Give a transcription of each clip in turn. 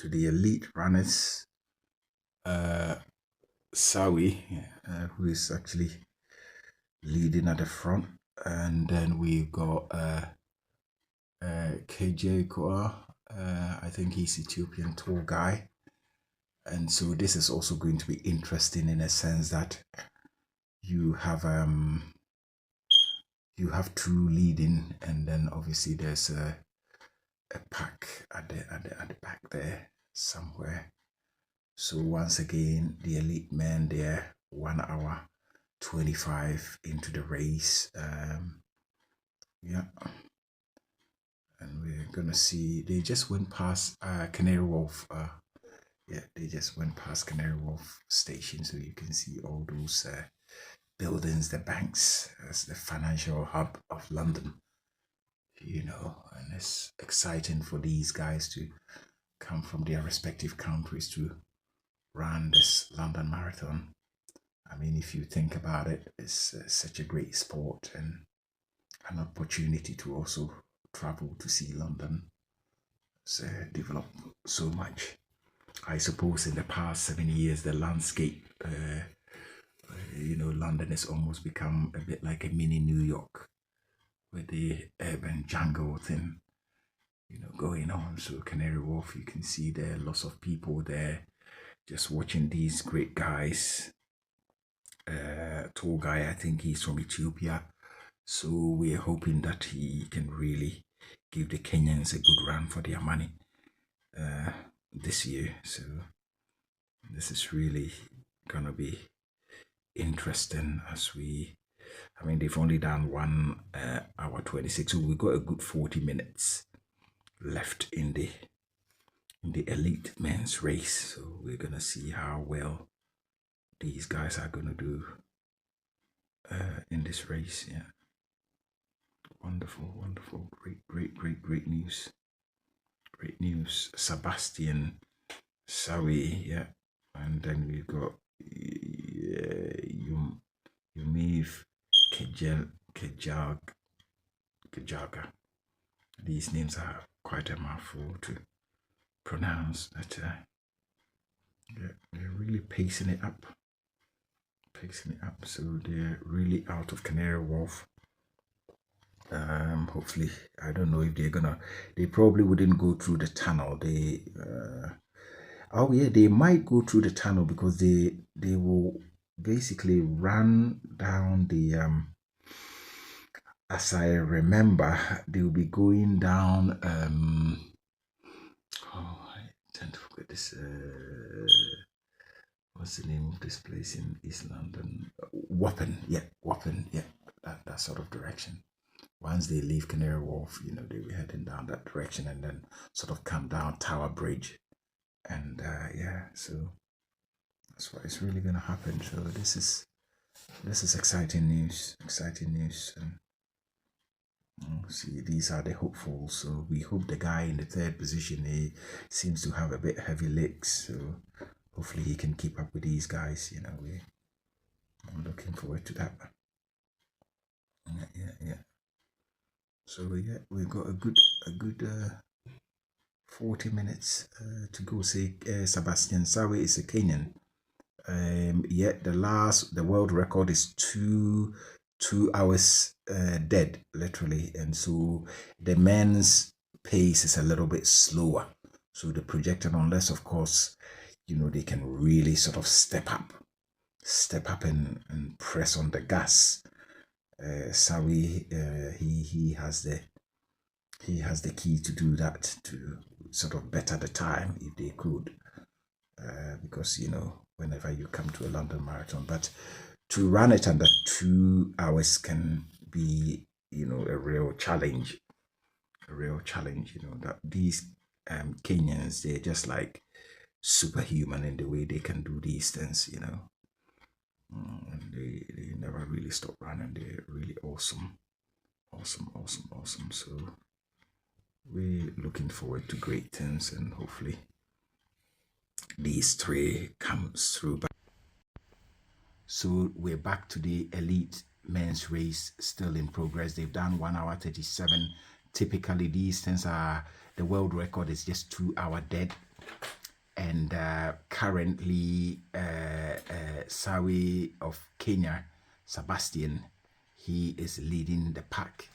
to the elite runners, Sawe, who is actually leading at the front, and then we've got KJ Koa. I think he's Ethiopian tall guy, and so this is also going to be interesting in a sense that you have two leading, and then obviously there's a pack at the back there somewhere. So once again, the elite men, they're 1 hour 25 into the race. Yeah, and we're gonna see they just went past Canary Wharf. Yeah, they just went past Canary Wharf station, so you can see all those buildings, the banks, as the financial hub of London. And it's exciting for these guys to come from their respective countries to run this London Marathon. I mean, if you think about it, it's such a great sport and an opportunity to also travel to see London. It's developed so much. I suppose in the past 7 years, the landscape, London has almost become a bit like a mini New York with the urban jungle thing, going on. So Canary Wharf, you can see there are lots of people there just watching these great guys. Tall guy, I think he's from Ethiopia. So we're hoping that he can really give the Kenyans a good run for their money this year. So this is really gonna be interesting as they've only done 1 hour 26, so we've got a good 40 minutes left in the elite men's race. So we're gonna see how well these guys are gonna do in this race. Yeah, wonderful, great news. Great news. Sebastian Sawe, yeah, and then we've got Yumiv Kejaga. These names are quite a mouthful to pronounce, but they're really pacing it up. So they're really out of Canary Wharf. Hopefully, I don't know if they probably wouldn't go through the tunnel. They might go through the tunnel because they will basically run down the as I remember, they will be going down I tend to forget this what's the name of this place in East London? Wapping, that sort of direction. Once they leave Canary Wharf, they were heading down that direction and then sort of come down Tower Bridge. And so that's what is really going to happen. So this is exciting news. And see, these are the hopefuls. So we hope the guy in the third position, he seems to have a bit heavy legs. So hopefully he can keep up with these guys. I'm looking forward to that. Yeah. So we've got a good 40 minutes to go. Say Sebastian Sawe is a Kenyan. The world record is 2 hours dead, literally, and so the men's pace is a little bit slower. So the projected, unless of course, they can really sort of step up and press on the gas. Sawe, he has the key to do that, to sort of better the time if they could, because whenever you come to a London Marathon, but to run it under 2 hours can be a real challenge. That these Kenyans, they're just like superhuman in the way they can do these things. And they never really stop running. They're really awesome. So we're looking forward to great things, and hopefully these 3 comes through. So we're back to the elite men's race, still in progress. They've done 1 hour 37. Typically these things are, the world record is just 2 hour dead. And currently, Sawe of Kenya, Sebastian, he is leading the pack.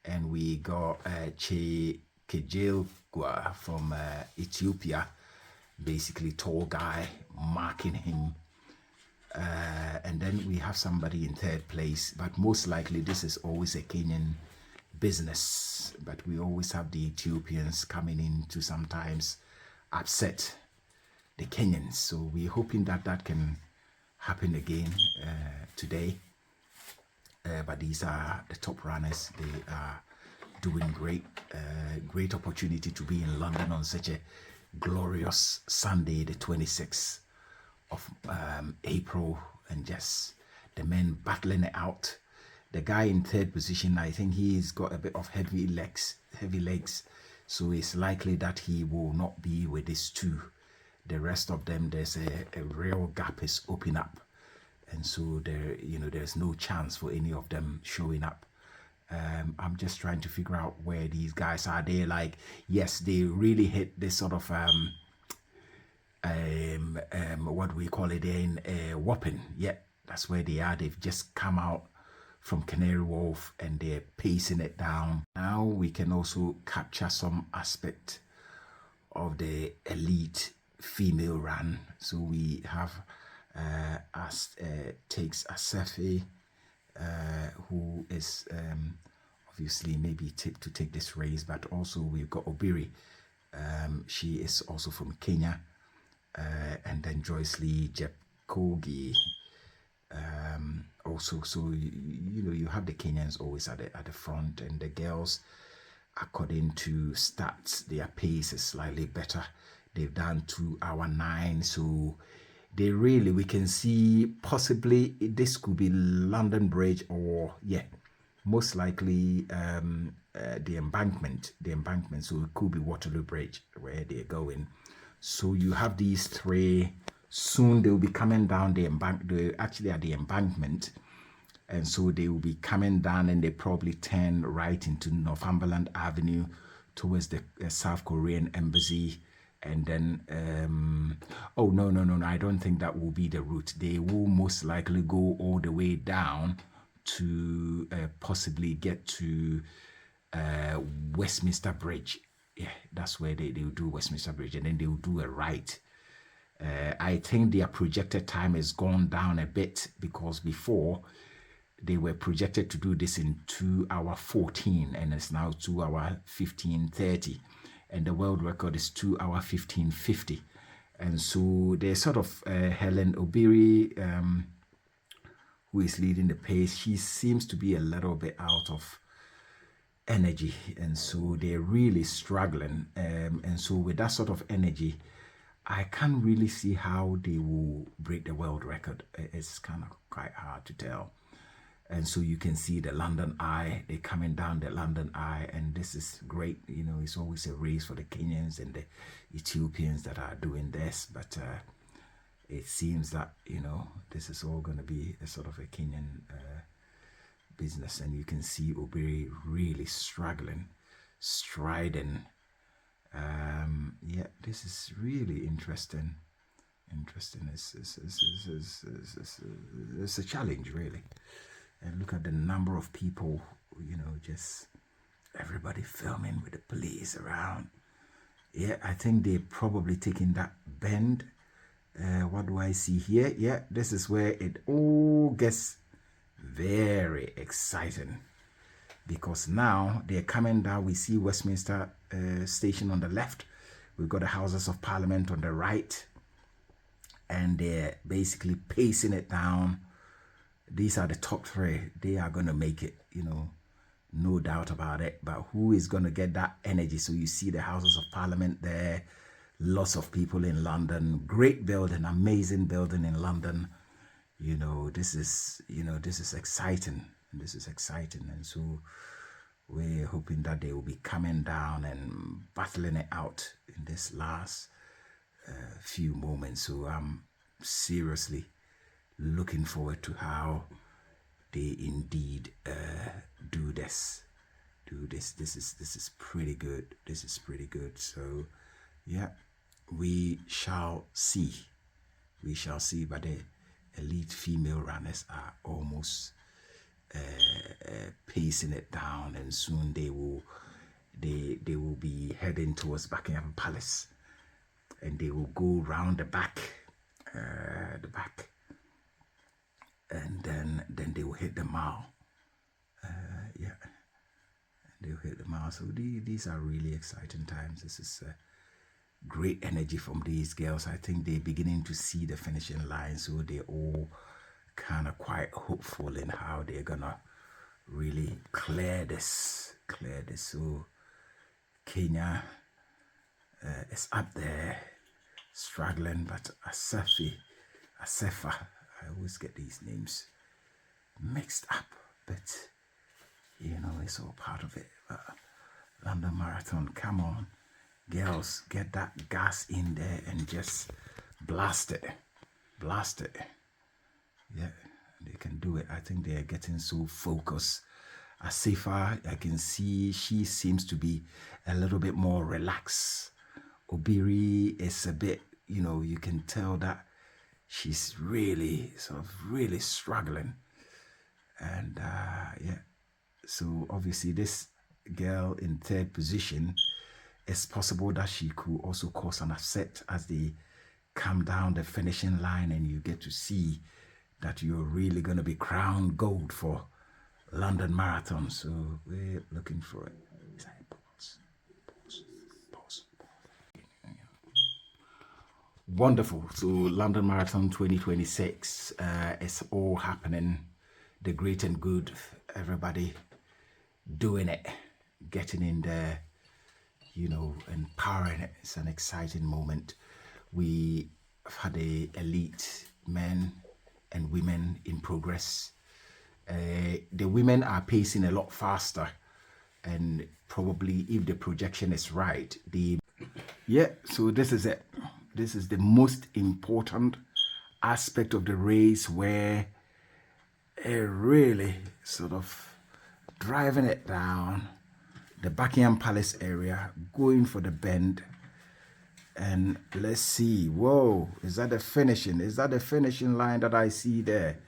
And we got Kejilgwa from Ethiopia, basically tall guy, marking him. And then we have somebody in third place, but most likely this is always a Kenyan business. But we always have the Ethiopians coming in to sometimes upset the Kenyans. So we're hoping that that can happen again today. But these are the top runners. They are doing great. Great opportunity to be in London on such a glorious Sunday, the 26th of April, and just the men battling it out. The guy in third position, I think he's got a bit of heavy legs, so it's likely that he will not be with these two. The rest of them, there's a real gap is open up, and so there, there's no chance for any of them showing up. I'm just trying to figure out where these guys are. They like, yes, they really hit this sort of what do we call it in Wapping. Yeah, that's where they are. They've just come out from Canary Wharf and they're pacing it down. Now we can also capture some aspect of the elite female run. So we have Tigist Assefa, who is obviously maybe to take this race, but also we've got Obiri. She is also from Kenya. And then Joyce Lee, Jeb Kogi, also. So you have the Kenyans always at the front, and the girls, according to stats, their pace is slightly better. They've done 2 hours 9, so they really, we can see possibly this could be London Bridge, or most likely the embankment. So it could be Waterloo Bridge where they're going. So you have these three. Soon they will be coming down the they're actually at the embankment, and so they will be coming down, and they probably turn right into Northumberland Avenue towards the South Korean embassy. And then oh no, I don't think that will be the route. They will most likely go all the way down to possibly get to Westminster Bridge. Yeah, that's where they will do Westminster Bridge, and then they will do a right. I think their projected time has gone down a bit, because before they were projected to do this in 2 hours 14, and it's now 2 hours 15:30, and the world record is 2 hours 15:50. And so there's sort of Helen Obiri, who is leading the pace. She seems to be a little bit out of energy, and so they're really struggling, and so with that sort of energy, I can't really see how they will break the world record. It's kind of quite hard to tell. And so you can see the London Eye, they're coming down the London Eye, and this is great. It's always a race for the Kenyans and the Ethiopians that are doing this, but it seems that this is all going to be a sort of a Kenyan business. And you can see Obiri really struggling, striding. This is really interesting. It's a challenge, really. And look at the number of people, just everybody filming with the police around. Yeah, I think they're probably taking that bend. What do I see here? Yeah, this is where it all gets very exciting, because now they're coming down. We see Westminster Station on the left. We've got the Houses of Parliament on the right, and they're basically pacing it down. These are the top three. They are going to make it, no doubt about it. But who is going to get that energy? So you see the Houses of Parliament there, lots of people in London, great building, amazing building in London. This is exciting. This is exciting. And so we're hoping that they will be coming down and battling it out in this last few moments. So I'm seriously looking forward to how they indeed do this. This is pretty good. So yeah, we shall see. We shall see, but the elite female runners are almost pacing it down, and soon they will be heading towards Buckingham Palace, and they will go round the back, and then they will hit the mile. Yeah, they'll hit the mile. So these are really exciting times. This is great energy from these girls. I think they're beginning to see the finishing line, so they're all kind of quite hopeful in how they're gonna really clear this. So Kenya is up there struggling, but Assefa, I always get these names mixed up, but you know, it's all part of it. But London Marathon, come on, girls, get that gas in there and just blast it. Yeah, they can do it. I think they are getting so focused. Assefa, I can see she seems to be a little bit more relaxed. Obiri is a bit, you know, you can tell that she's really struggling. And yeah, so obviously this girl in third position, it's possible that she could also cause an upset as they come down the finishing line, and you get to see that you're really going to be crowned gold for London Marathon. So we're looking for it. Pause. Wonderful. So London Marathon 2026, it's all happening. The great and good, everybody doing it, getting in there, you know, empowering it. It's an exciting moment. We have had the elite men and women in progress. The women are pacing a lot faster, and probably, if the projection is right, so this is it. This is the most important aspect of the race, where really sort of driving it down the Buckingham Palace area, going for the bend. And let's see. Whoa, is that the finishing line that I see there?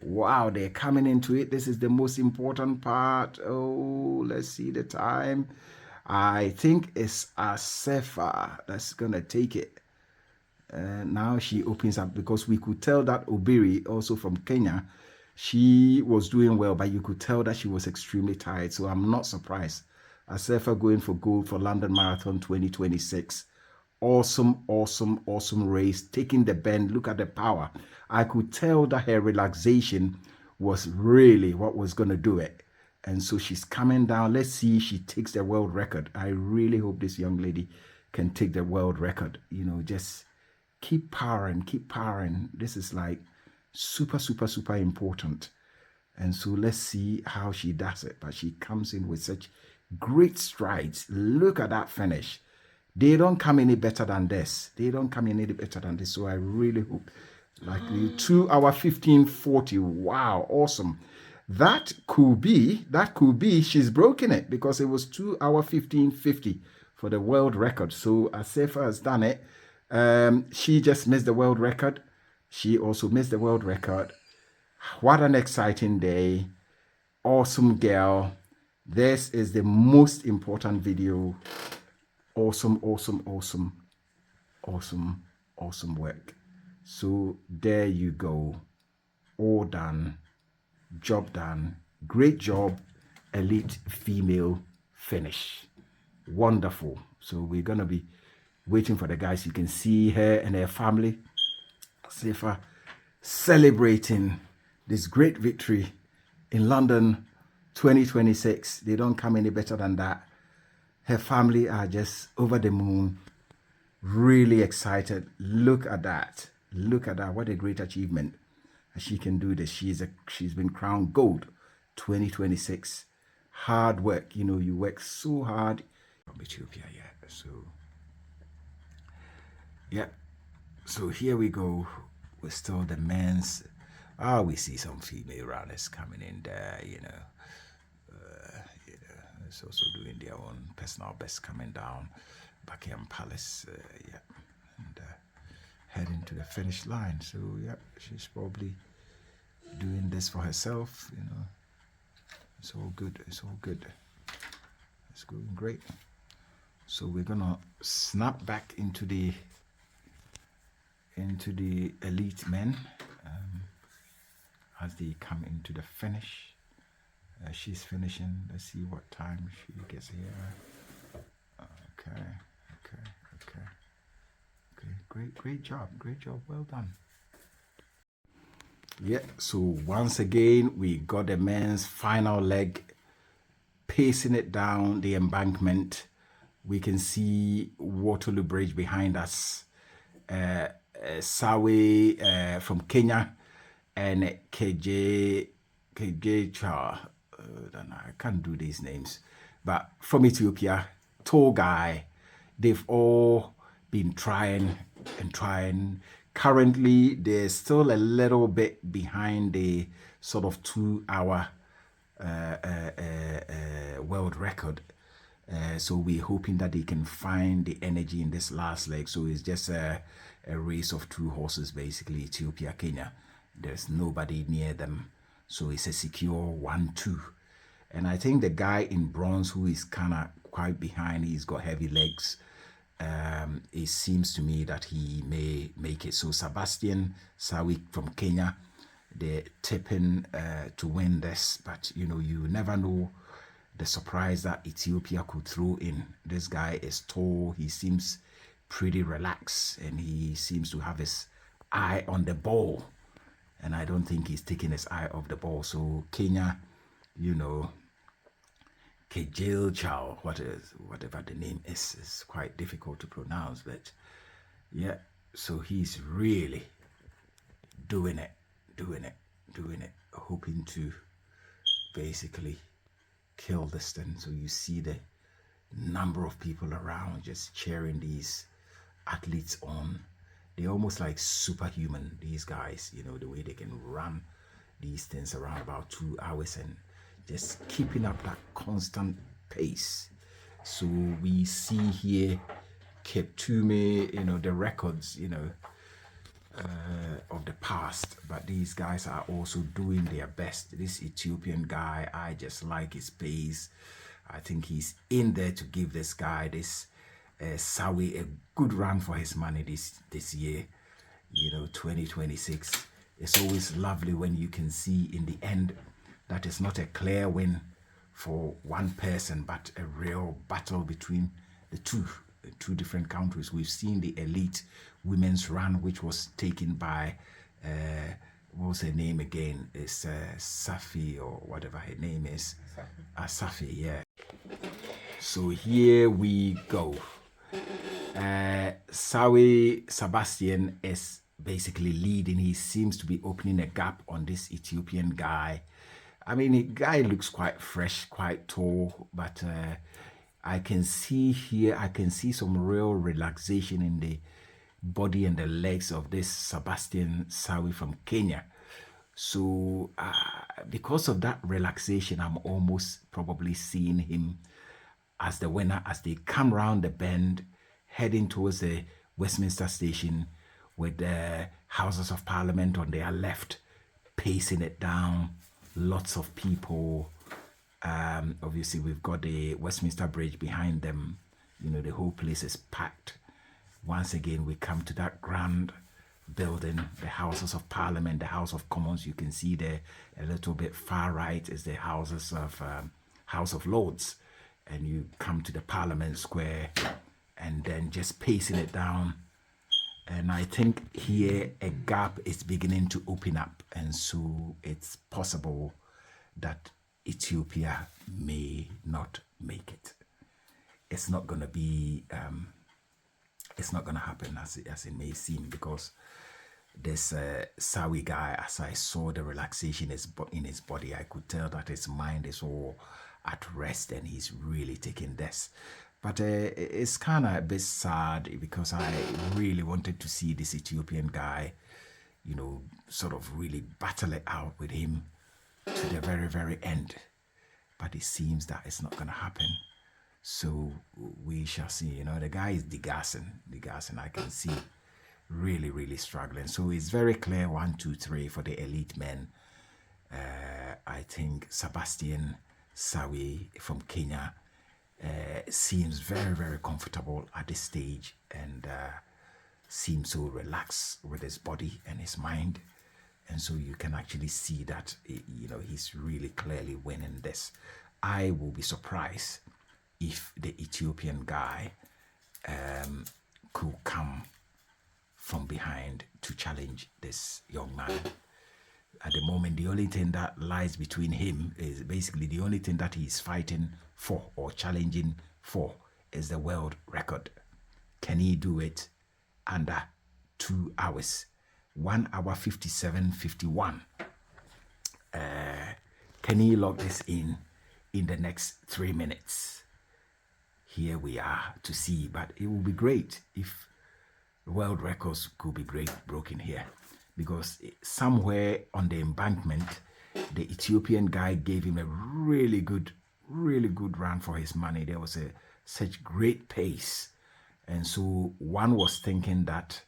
Wow, they're coming into it. This is the most important part. Oh, let's see the time. I think it's Assefa that's gonna take it. Now she opens up, because we could tell that Obiri, also from Kenya, she was doing well, but you could tell that she was extremely tired. So I'm not surprised. Assefa going for gold for London Marathon 2026. Awesome race, taking the bend. Look at the power. I could tell that her relaxation was really what was going to do it. And so she's coming down. Let's see if she takes the world record. I really hope this young lady can take the world record. You know, just keep powering. This is like super important. And so let's see how she does it. But she comes in with such great strides. Look at that finish. They don't come any better than this. So I really hope, like, 2 hour 15:40. Wow, awesome. That could be she's broken it, because it was 2 hour 15:50 for the world record. So Assefa has done it. She just missed the world record. She also missed the world record. What an exciting day. Awesome girl. This is the most important video. Awesome work. So there you go. All done. Job done. Great job. Elite female finish. Wonderful. So we're going to be waiting for the guys. You can see her and her family, Safa, celebrating this great victory in London 2026. They don't come any better than that. Her family are just over the moon, really excited. Look at that. What a great achievement. She can do this. She's been crowned gold 2026. Hard work. You know, you work so hard. From Ethiopia, yeah. So here we go. We're still the men's. We see some female runners coming in there, you know. It's also doing their own personal best, coming down Buckingham Palace. Yeah, heading to the finish line. So yeah, she's probably doing this for herself, you know. It's all good. It's all good. It's going great. So we're gonna snap back into the elite men as they come into the finish. She's finishing. Let's see what time she gets here. Okay. Great job. Well done. Yeah, so once again, we got the men's final leg, pacing it down the embankment. We can see Waterloo Bridge behind us. Sawe from Kenya and KJ Cha. I can't do these names, but from Ethiopia, tall guy. They've all been trying and trying. Currently, they're still a little bit behind the sort of 2-hour world record. So we're hoping that they can find the energy in this last leg. So it's just a race of 2 horses, basically, Ethiopia, Kenya. There's nobody near them. So it's a secure 1-2. And I think the guy in bronze who is kind of quite behind, he's got heavy legs. It seems to me that he may make it. So Sebastian Sawe from Kenya, they're tipping to win this. But, you know, you never know the surprise that Ethiopia could throw in. This guy is tall. He seems pretty relaxed. And he seems to have his eye on the ball. And I don't think he's taking his eye off the ball. So Kenya, you know, Kejil Chow, whatever the name is quite difficult to pronounce. But yeah, so he's really doing it, hoping to basically kill this thing. So you see the number of people around just cheering these athletes on. They're almost like superhuman, these guys, you know, the way they can run these things around about 2 hours and just keeping up that constant pace. So we see here Kiptume, you know, the records, you know, of the past, but these guys are also doing their best. This Ethiopian guy, I just like his pace. I think he's in there to give this guy, this Sawe, a good run for his money this year, you know, 2026. It's always lovely when you can see in the end that it's not a clear win for one person, but a real battle between the two different countries. We've seen the elite women's run, which was taken by, what was her name again? It's Safi or whatever her name is. Safi, yeah. So here we go. Sawe Sebastian is basically leading. He seems to be opening a gap on this Ethiopian guy. I mean, the guy looks quite fresh, quite tall, but I can see here, I can see some real relaxation in the body and the legs of this Sebastian Sawe from Kenya. So because of that relaxation, I'm almost probably seeing him as the winner as they come round the bend, heading towards the Westminster station with the Houses of Parliament on their left, pacing it down. Lots of people. Obviously, we've got the Westminster Bridge behind them. You know, the whole place is packed. Once again, we come to that grand building, the Houses of Parliament, the House of Commons. You can see there a little bit far right is the House of Lords. And you come to the Parliament Square and then just pacing it down. And I think here a gap is beginning to open up. And so it's possible that Ethiopia may not make it. It's not going to be, it's not going to happen as it may seem, because this Sawe guy, as I saw the relaxation in his body, I could tell that his mind is all at rest and he's really taking this. But it's kind of a bit sad because I really wanted to see this Ethiopian guy, you know, sort of really battle it out with him to the very, very end. But it seems that it's not going to happen. So we shall see. You know, the guy is degassing. I can see really, really struggling. So it's very clear 1, 2, 3 for the elite men. I think Sebastian Sawe from Kenya seems very, very comfortable at this stage and seems so relaxed with his body and his mind. And so you can actually see that, you know, he's really clearly winning this. I will be surprised if the Ethiopian guy could come from behind to challenge this young man. At the moment, the only thing that lies between him is basically the only thing that he's fighting for or challenging for is the world record. Can he do it under 2 hours? 1 hour 57:51. Can he log this in the next 3 minutes? Here we are to see, but it will be great if world records could be broken here, because somewhere on the embankment, the Ethiopian guy gave him a really good run for his money. There was such great pace, and so one was thinking that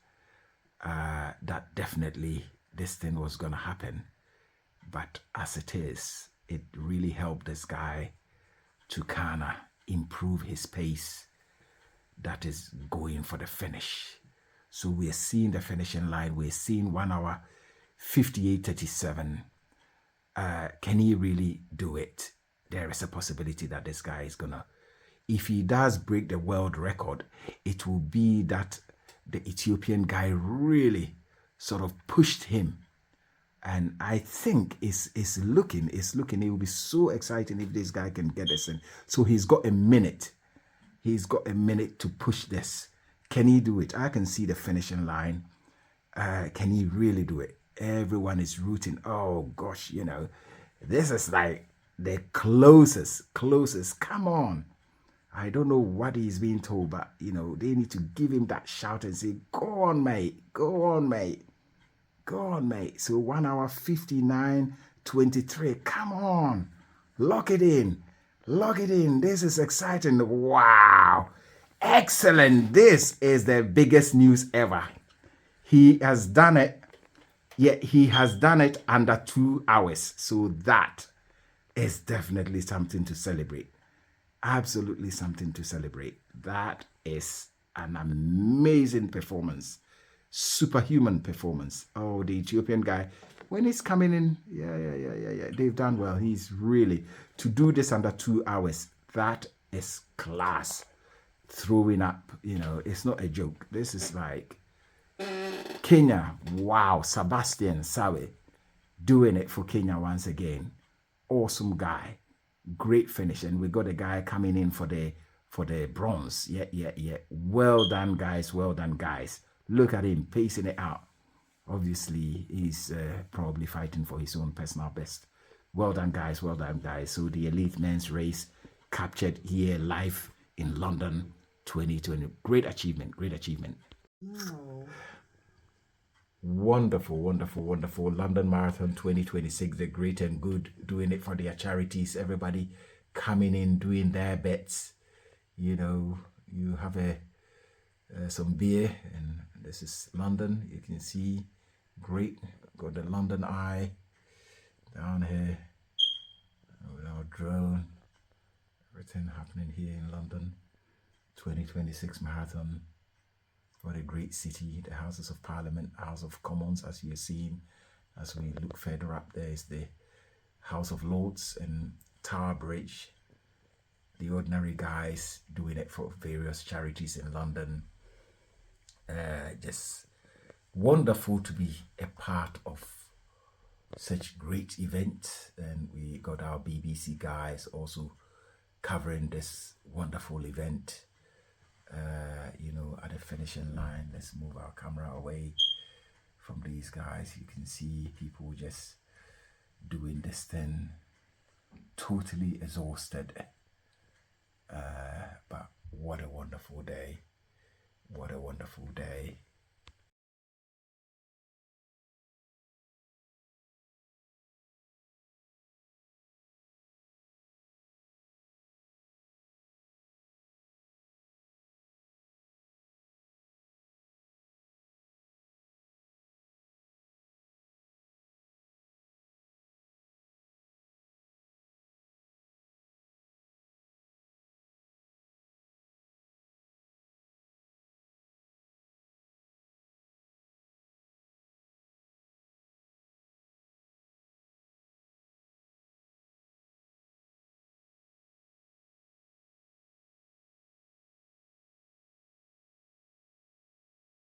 that definitely this thing was going to happen. But as it is, it really helped this guy to kind of improve his pace that is going for the finish. So we're seeing the finishing line. We're seeing 1 hour 58:37. Can he really do it? There is a possibility that this guy is gonna, if he does break the world record, it will be that the Ethiopian guy really sort of pushed him. And I think it's looking, it will be so exciting if this guy can get this in. So he's got a minute. He's got a minute to push this. Can he do it? I can see the finishing line. Can he really do it? Everyone is rooting. Oh gosh, you know, this is like the closest. Come on. I don't know what he's being told, but you know, they need to give him that shout and say, go on, mate. Go on, mate. Go on, mate. So 1 hour 59:23. Come on. Lock it in. Lock it in. This is exciting. Wow. Excellent. This is the biggest news ever. He has done it. Yet he has done it under 2 hours. So that is definitely something to celebrate. Absolutely something to celebrate. That is an amazing performance. Superhuman performance. Oh, the Ethiopian guy, when he's coming in, yeah. They've done well. He's really, to do this under 2 hours, that is class. Throwing up, you know, it's not a joke. This is like Kenya. Wow, Sebastian Sawe doing it for Kenya once again. Awesome guy. Great finish. And we got a guy coming in for the bronze. Yeah. Well done, guys. Well done, guys. Look at him pacing it out. Obviously, he's probably fighting for his own personal best. Well done, guys. Well done, guys. So the elite men's race captured here live in London 2020. Great achievement. Great achievement. Oh. Wonderful. London Marathon 2026, the great and good, doing it for their charities. Everybody coming in, doing their bets. You know, you have some beer, and this is London. You can see, great. Got the London Eye down here with our drone. Everything happening here in London 2026 marathon. What a great city. The Houses of Parliament, House of Commons, as you're seeing. As we look further up, there is the House of Lords and Tower Bridge. The ordinary guys doing it for various charities in London. Just wonderful to be a part of such great event. And we got our BBC guys also covering this wonderful event. You know, at the finishing line. Let's move our camera away from these guys. You can see people just doing this thing, totally exhausted. But what a wonderful day. What a wonderful day.